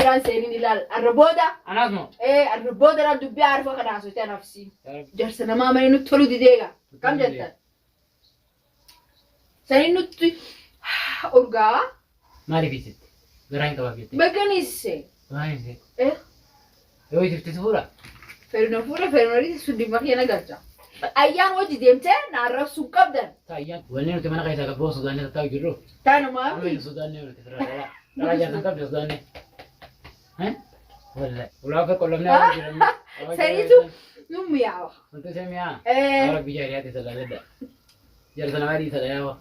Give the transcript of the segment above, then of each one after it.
بران سيرين إلى الربودة أنا أسمع إيه الربودة لا دبي عارفة كذا سويت نفسي جالسة ما إنه تلو دي ديجا كم جت سنين نت أرجع ما لي في ست براين كبابيتي بكنيسة ما ست إيه هو تفتح فرنوري سودي ما هي نقطع أيام وجدي ديمتى نعرف سوق قبضن تايان ولين تمنا قايسا كبو سوداني تاو جرو تانو ما أمي سوداني ولا تفرع لا جالنا كبد سوداني ها ولا في كلامنا سريتو نوم ياوا أنت سميا إيه أنا بيجي هذه سلالة ده جالسنا ما دي سلالة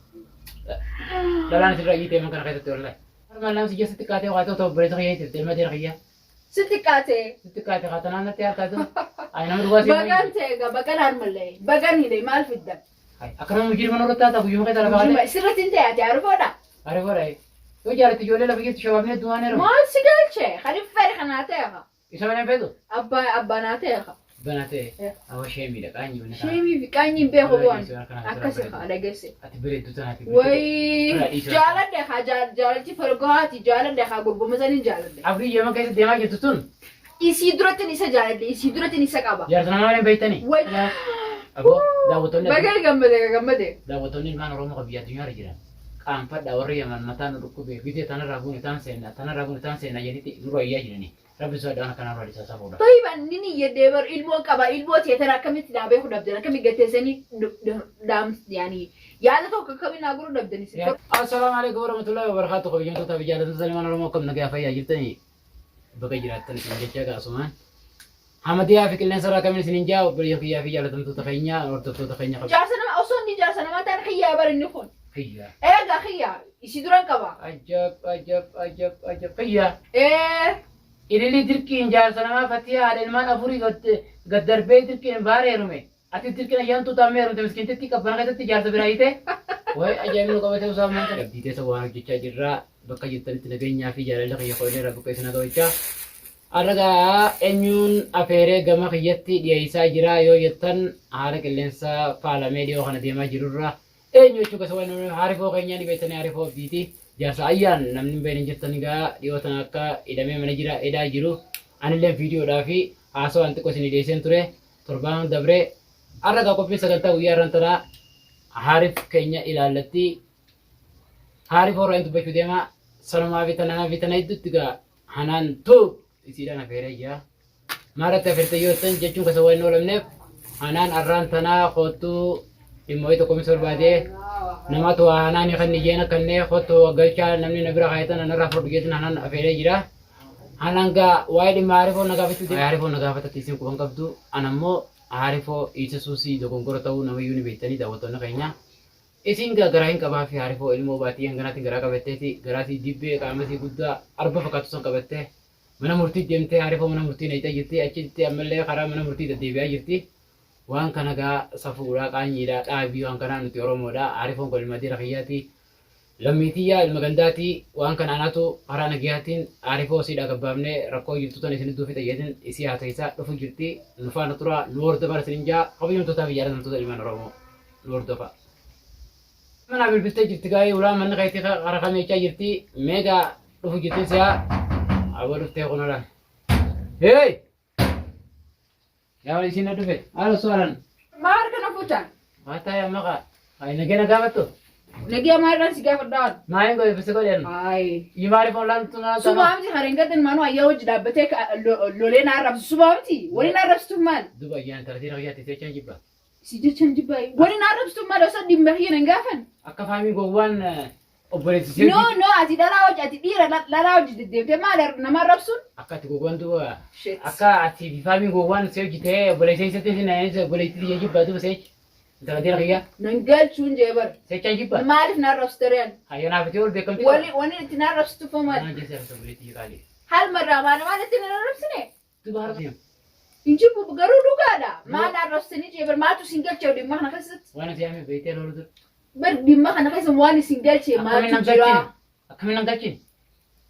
لا أنا تفرع يتي ما كان خير تقول ما لام سجى ستكاتي وقاتو تو بريد خير تبتدي ما ترخيه ستكاتي ستكاتي خاتنا أنا تيار تادو أي نمر قاسي بغان تيجا بغان هرملي بغان هيدي مال في الدم أكرم مجير من ورطة تابو يوم كذا لبعض سرت انت تعرفوا ده عارف وراي تو جالت تجولي لا بقيت شبابنا دوانه رو ما سجل شيء خلي فرق ناتيها إيش أنا بيدو أبا ناتيها بناتي أو شيء ميدا كاني ولا شيء مي في كاني بيهوان أكسر على جسي أتبري دوتنا أتبري وي جالن ده خا جالتي فرقاتي جالن ده خا غربو مثلا جالن ده أبغى يوم كذا دماغ جتتون يسيدرتني سجالن يسيدرتني سكابا جالسنا ما لين بيتني وي أبو داوتوني بقى جنبه داوتوني ما نروح مقبيات دنيا رجلا كان فرد أوري من متان ركوبه فيديو تنا رابون تان سينا يعني نروح يجرني ربي سوى دانا كنا نروح لسه سافودا طيب أنني يدبر إلمو كبا إلمو تيترا كم تنابه خد أبدنا كم يجتزني دام يعني يا تو كم يناقرون أبدني سك السلام عليكم ورحمة الله وبركاته خبيجان تو تبي جالس سليمان رموكم نجا فيا جبتني بقى جراتني سنجا جا سومان حمديا في كل نسرة كم سنجا وبريا في جالس تو تخينيا اور تو تخينيا جالسنا أصلا دي جالسنا ما تنخيا بر النخون خيا إيه ده خيا يسيدران كبا عجب خيا إيه إللي تركين جالسنا ما فتيا على المان أفوري قد دربي تركين باري رمي أتي تركين أيام تو تامي رمي تمسكين تتي كبرنا كتي جالس برايته وای أجمع لو كم تقول سامع كذا بديته سواه جيتشا جرا بقى جتني تنقين في جالس لقي يخوي ربو كيسنا دويتشا أرجع إنيون أفيرة جمع خيتي ديايسا جرا يو يتن عارك اللينسا فعلا ميديو خنا ديما جرورا إنيو شو كسوان نور عارفه كينيا دي بيتني عارفه بديتي جالس أيان نمني بين جتني جا ديو تناكا إذا ما منجرا إذا جرو أنا اللي فيديو دافي أسوأ أنت كوسني ديسن ترى تربان دبره أرجع كوبي سكالتا ويا رنترا عارف كينيا إلى التي عارف هو أنت بيكوديما سلام فيتنا يدتك حنان تو إسيرنا فيريا مرة تفرت يوتن جتشون كسوين نولم نف حنان أران تنا خطو إموي تو كوميسور بعده نما تو حنان يخني جينا كنّي خطو قلشة نمني نبرة خايتنا أنا رافر بجيتنا حنان أفيري جرا حنان كا وايد ما عارفه نقابة تدي عارفه نقابة تكيسين كون كبدو أنا مو عارفه إيشسوسي دكون كرتاو نما يوني بيتني دعوتنا كينيا إسين كغراين كبا في عارفه ilmu bati yang ganati gara kabete garati dibbe kamasi gudda arba fakatu son kabete mana murti jemte عارفه mana murti naita jirti achitti amalle khara mana murti daddebiya jirti waan kana ga safura qaanyida dhaabi waan kana nuti oromoda عارفه kol madira khiyati lammitiya ilmagandati waan kana anatu khara nagiyatin عارفه sida gabamne rakko jirtu tan isin dufi tayyadin isi hataisa dufu jirti nufa natura lord bar sinja qabiyum to tabi yaran to ilman oromo lord fa أنا بالبستة جبت جاي ولا من غيتي غرقني جايرتي ميجا روح جبت سيا أقول له تيغون ولا هاي يا ولي سينا دفع على سؤالا ما أركنا فوتان ما تايا مغا هاي نجينا قامتو نجي ما يران سجى فردان ما ينقل بس كلين هاي يماري فلان تنا سبامتي خارنجا دن مانو أيه وجد بتك لولين عرب سبامتي ولين عرب ستمان دبا جينا ترتيب غياتي تيجي جبا سيجي تنجباي ولين عرب ستمان لو صدق مهين نجافن أكفامي جوان أوبريتي no أتي دراوج أتي ديرة دراوج ديم تما نما ربسون أكاتي جوان دوا أكاتي فامي جوان سيجي تيه أوبريتي ستين نايز أوبريتي تيجي بدو سيج ترتيب غيا ننقل شون جبر سيجي جبا ما أعرف نعرف ستريان هاي أنا بتقول بكم ولين تنعرف ستفهمات أنا جالس أوبريتي كالي هل مرة ما أنا تنعرف سنة تبارك الله إنجي بقرو دوغادا ما نعرف سنة جبر ما تو سنجل شو دي ما خنا خست وأنا في عمي بيتين ولد بر دي ما خنا خست مواني سنجل شيء ما تجرا أكمل نقاشين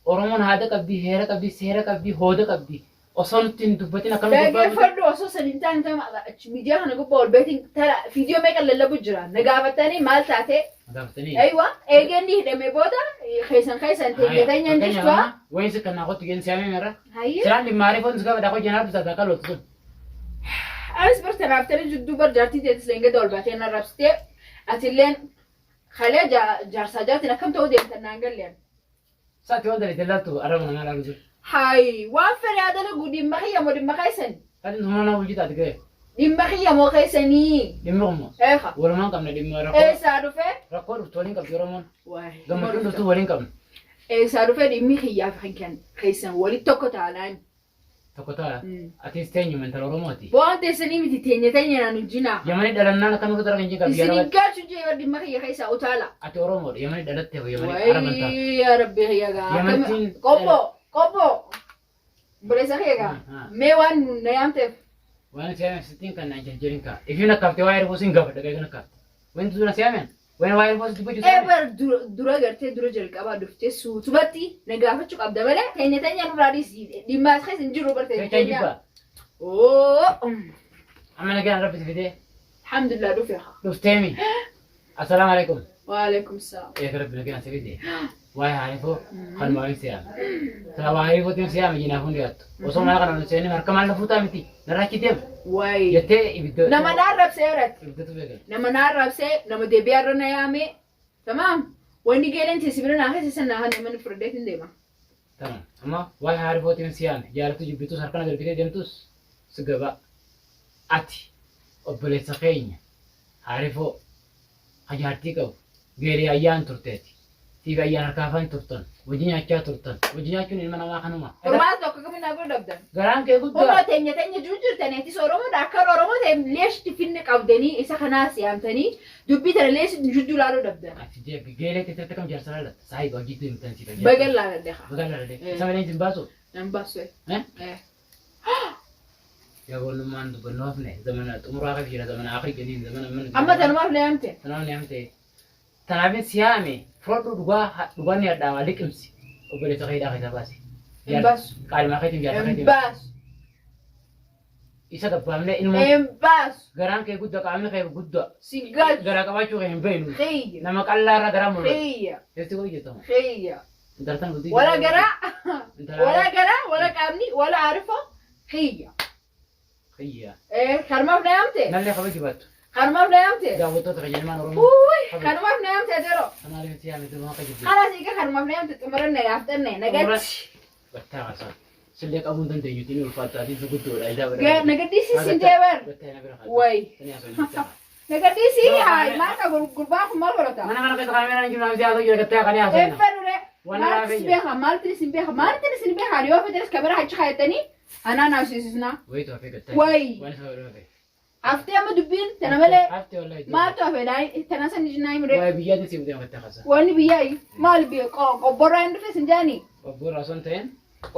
أورمون هذا كبدي هيرة كبدي سهرة كبدي هودا كبدي أصلا تندبتين أكلم باقي فردو أساسا إنتان تما ميديا هنقول بول بيتين ترى فيديو ميك اللي لبجرا نقابتني مال تاتي أدفتني أيوة إيجني دمي بودا خيسن تيجي ينجشوا وين سكنا أخذ تجين سامي مرة هاي سلام لما عرفون سكوا بدأ أخذ جناب بس تاكل وتصل أنا سبرت نافتني جدو برجعتي تسلينج دول بعدين الربستي أتلين خليه جارساجات أنا كم تودي أنت نانجل لين ساتي وانت اللي تلاتو أرمنا أنا رجل هاي وافر هذا لو دي مخيا مو دي مخيسن هذا هم أنا وجدت أتكلم دي مخيا مو خيسني دمهم إيه خا ولا ما كم ندم إيه سعرفة ركور تولين كم يومون واي لما كنت تولين كم إيه سعرفة دي مخيا فين كان خيسن ولي توكو تعالان تكوتا أتيستيني من تلورماتي بوان تسني متي تاني أنا نجينا يمني دلنا كانوا كتر كنجي كبيرة سني كاتشو جي دي مخيا خيسا أوتالا أتي أورومور يمني دلته يمني أرمنتا واي يا ربي يا جا يمنتين كوبو بريسا يا جا ميوان نيامتف وانا سامع 60 كان نجح جرينكا إفينا كابتي واير بوسين قبل دقيقة كابت وين تزونا سامع وين واير بوس تبجو سامع إبر درا قرتي درا جلك أبا دفتي سو تبتي نجافة شو قبضة بلا تاني نورادي سيد دي ما خيس نجرو برتي كيف جيبا أوه أما أنا كان ربي تفيدي الحمد لله دفعها دفتيمي السلام عليكم وعليكم السلام إيه ربي كان سفيدي واي عارفه خل ما يسيام سلام عليكم تيم سيام جينا فنديات وصوم أنا كنا نسيني مركمان نفوتا متي نراكي تيم واي يتى يبدو نما نعرف سيرت يبدو تبغى نما نعرف سي نما دبيار نيامي تمام وإني جيلن تسيبنا ناخذ سنة هني من فردات نديما تمام أما واي عارفه تيم سيام جالتو جبتو سركنا دربيته جمتوس سجبا أتي أبلي سخين عارفه حجارتي كو غيري أيان ترتاتي تيجي أيان ركافان ترتان وجينا كيا ترتان وجينا كون إلما نما خنوما فرمات لو كم نقول دبدن غرام كي قد هم تاني جوجر تاني تي سورمو داكر أورمو تاني ليش تفينك أبدني إسا خناس يام تاني دبي ترى ليش جوجو لارو دبدن أتجي غيري تتكلم جالسة لا صحيح وجيت يمكن تيجي بقول لا دخا بقول لا ده سامعني تنباسو نباسوي ها إيه يا قول ما عنده بنوفني زمانات عمره آخر كذا زمان آخر جديد زمان من أما تنو ما فلي أمتى تنام نيمتى تنابين سيامي فرد دعوة نير دعوة لك أمسي وبلي تخيل آخر تباسي إمباس قال ما خيتم جالسة خيتم إمباس إيش كبامنا إنه إمباس غرام كي قد كامل كي قد سيجاج غرام كباچو كي بينو خي nama kallara garam mulut. خي Itu kau gitu. خي Daratan budi. ولا قرا ولا كامني ولا عارفة خي Iya. خرما فلي أمتى Nalle kau jibat. خرما فلي أمتى Dah waktu terjadi mana orang. ووي خرما فلي أمتى ترى Kenal itu siapa itu mau kerja. خلاص يجي خرما فلي أمتى تمرن نجافتني نجات Betul asal. Seliak kamu tentu itu ni ulfat tadi itu betul. Ada Gak nagadisi sintewer. Betul nak berapa. Woi. Ini asal kita. Nagadisi hai maka gurba ko mal barata. Mana mana kita kamera ni cuma dia tu kita kata kan asal. Efenure. Wana Maltri simbeha riwa fetres kamera hachi khaytani. Ana nasisna. Woi tu apa kata. Woi. Wana sahaja apa. Afte ama dubin tanamale. Afte wallahi. Ma to afedai tanasan jinai mure. Woi biar ni sih dia kata khasa. Wani biyai mal biya ko borra indu fesinjani. Obbo rason tayen.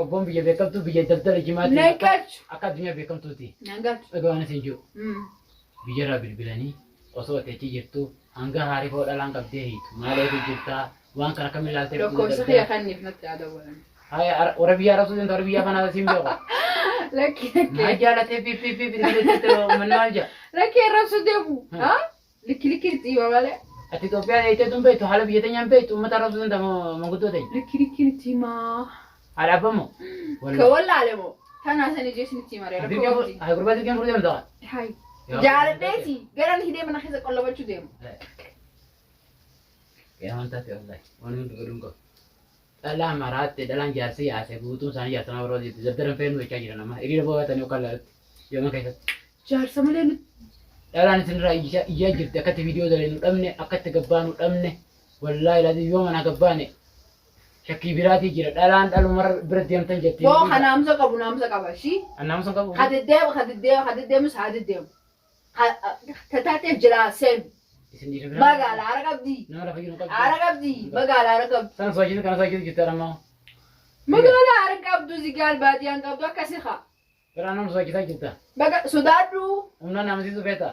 Obbo biar bekam tu biar daftar jimat. Nekach. Akad dunia bekam tu ti. Nangat. Agawana senju. Biara bilbilani osoo teechi jirtu hanga haari foo dhalaan qabdee hiitu maaleetu jirtaa waan kana kam ilaaltee Lokko sahiya kanif natti adawalan. haya warra biyyaa rabsuu jentu warra biyyaa kanaa siin beeku Laki maa jaalatee pipi bilbiletti mannaal jaa laki rasu debu. Ha? Liki tiwa wale. ati Itoophiyaa deeyitee tun beektu haala biyya teenyaan beektu uummata rabsuu jenta manguddoo teenya Liki tima. haala abbamoo Kawalla alemo. Kana sani jesni tima re. hay gurbaa dirqeen furdee mantaqa Hai. Jaaladheeti garan hidee mana keessa qollabachuu deemu. yaa wantaati wallahi waan hundi godhuun qabu dhalaa maraatte dhalaan jaarsi yaase guutuun isaanii jaarsama biroo jirti dabdaran feenu jechaa jiran amma hiriira boo'atanii yookaan laalatti yooma keessatti Jaarsa malee nuti. dhalaan isinirraa iyyaa jirti akkatti viidiyoo dalee nu dhabne akkatti gabbaa nu dhabne wallaahi laati yoo mana gabbaane shakkii biraatii jira dhalaan dhalumar bira deemtan jetti Boo naamsa qaba shi. annaamusan qabu Hadiddeemus hadiddeemu. Tataateef jira seen. isin dhiira bira Magaala haara qabdi. nama lafa jiru qabdi Haara qabdi. Magaala haara qabdi. sana soochitu kana soochitu jirti adammaa Magaala haara qabdu zigaal baadiyaan qabdu akkasi haa. biraa nama soochitaa jirta Baga sodaadhu. humna namasiisu beeta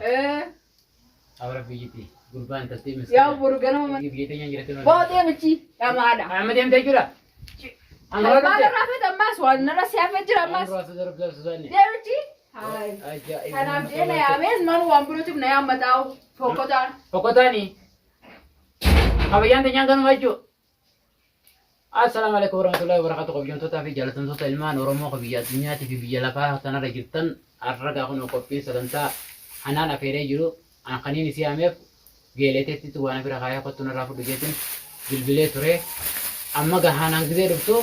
abra biyyiti gurbaan taltee Yaa buru ganama. biyya teenyaan jirti Boo deemichi yaa maadha. amma deemtee jira Anu Maal rafet. rafet ammas waan narra siyaafee jira ammas. Anu rasa darab darab susahnya. Deemti. Hai. Ajaib. Kanaaf jeena yaamee manu waan birootiif na yaammataa fokkotaan. Pokoknya kabayan tanya kan maju. Assalamualaikum warahmatullahi wabarakatuh. Kabayan tuh tapi jalan tuh ilman oromo kabiya dunia TV biya lapa tanah rajutan arraga aku nukopi sedanta anak afere juru anak ini si amef gelete itu wana bira kaya kotuna rafu digetin bilbile ture amma gahanang gede dubtu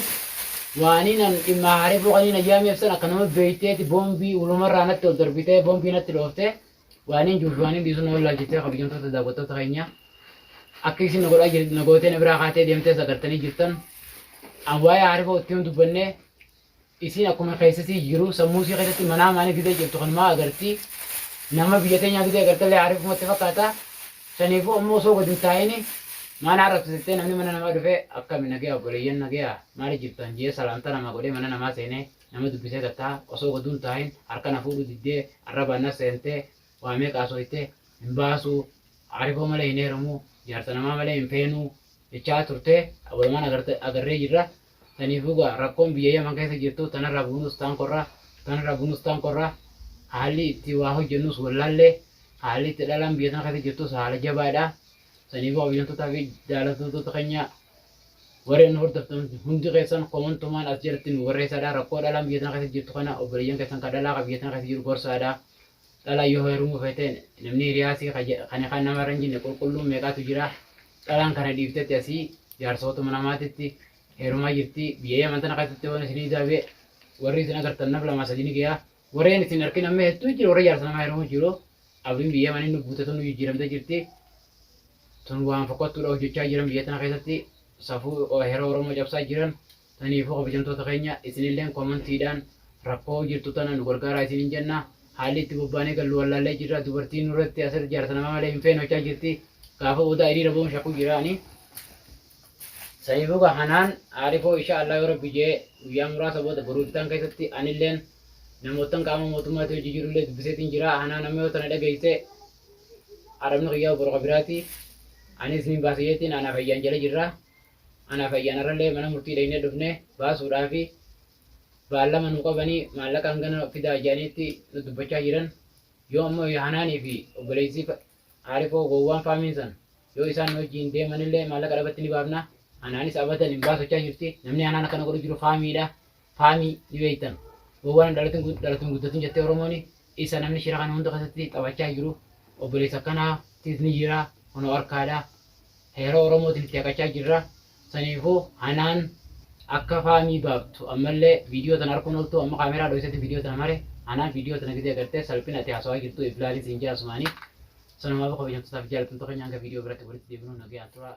wani nan imma harifu qani na jamef sana kanama beite ti bombi uluma ranat to darbite bombi nat lofte wani jurwani disun wala jite kabiyan tuh dagoto taynya akkisi nagoda jil nagote ne bira kate demte sagartani jittan awaya harifu tiun dubanne isin akkuma keessatti jiru sammuu si keessatti manaa maanii fidee jirtu kan maa agarti nama biyya teenya fidee agartee ariif matti fakkaata saniifuu ammoo osoo gadi hin taa'ini mana arrabsitee namni mana namaa dhufee akkami nagee obboleeyyan nagee maali jirtan jee salaamta nama godhee mana namaa seenee nama dubbisee gattaa osoo gadi hin taa'in harka na fuudhu diddee arrabaan na seentee waamee qaasoytee hin baasuu ariifoo malee hin heerumuu jaarsa namaa malee hin feenuu jechaa turtee walumaan agarree jirra. Saniifuu rakkoon biyya yaman keessa jirtu tanarraa bunustaan korraa haalli itti waa hojjennus wallaallee haalli itti dhalaan biyya tana keessa jirtus haala jabaadha. Saniifuu hojjettoota fi jaalattoota keenya warreen hordoftan hundi keessan komantumaan as jalatti nu barreessaadha. Rakkoo dhalaan biyya tana keessa jirtu kana obboleeyyan keessan kan dhalaa biyya tana keessa jiru gorsaadha. Dhalaa yoo heerumuu feete namni hiriyaasii kan namarra hin jirne qulqulluun meeqaatu jira. Dhalaan kana dhiiftetti asii jaarsootuma namaatitti heerumaa jirti biyya yaman tana keessatti waan isinii daabee warri isin agartan naf lama sadii gayaa warreen isin harki namni hedduu jiru warra jaarsa namaa heerumuu jiru abdiin biyya yaman inni buutatu nu jijjiiramtee jirti tun waan fokkottuudha hojjechaa jiran biyya tana keessatti safuu heera oromoo cabsaa jiran saniifuu kabajamtoota keenya isinilleen komantiidhaan rakkoo jirtu tana nu gargaaraa isiniin jenna haalli itti bobbaanee gallu wallaallee jirra dubartiin nurratti asir jaarsa namaa malee hin feene hojjaa jirti gaafa booda hiriira boon shakuu jiraani. Saniifuu hanaan arifoo insha Allah yoo rabbi jee guyyaa muraasa booda boruufitaan keessatti anilleen namootan qaama mootummaatti hojii jirullee dubbiseetiin jira hanaan amma yoo tana dhageesse arabni guyyaa boroqa biraati anis niin baasayyeettiin anaaf ayyaan jala jirra anaaf ayyaanarrallee mana murtii dhaynee dhufne baasuudhaafi baallama nu qabanii maallaqa hangana fidaa jaaniitti nu dubbachaa jiran yoo ammoo hanaanii fi obboleessi arifoo gowwaan faamiinsan yoo isaan wajjiin deemanillee maallaqa dhabatti ni baafna. Anaanis abadan hin baasochaa jirti namni anaan akkana godhu jiru faamiidha faamii ni beektan gowwaan dhalatin guddatuun jettee oromooni isa namni shira kana hunda keessatti taphachaa jiru obboleessa akkanaatiis ni jira ono harkaadha heera oromootiin itti haqachaa jirra saniifuu anaan akka faamii baaftu ammallee viidiyoo tana harkuun oltu amma kaameraa dho'isetti viidiyoo tana mare anaan viidiyoo tana gidee agartee salphina ati haasawaa jirtu iflaalis hin jaasumaanii sanumaaf kabajamtootaaf jaallatamtoota keenya hanga viidiyoo biratti walitti deebinuu nagayaan tura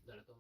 galatoo.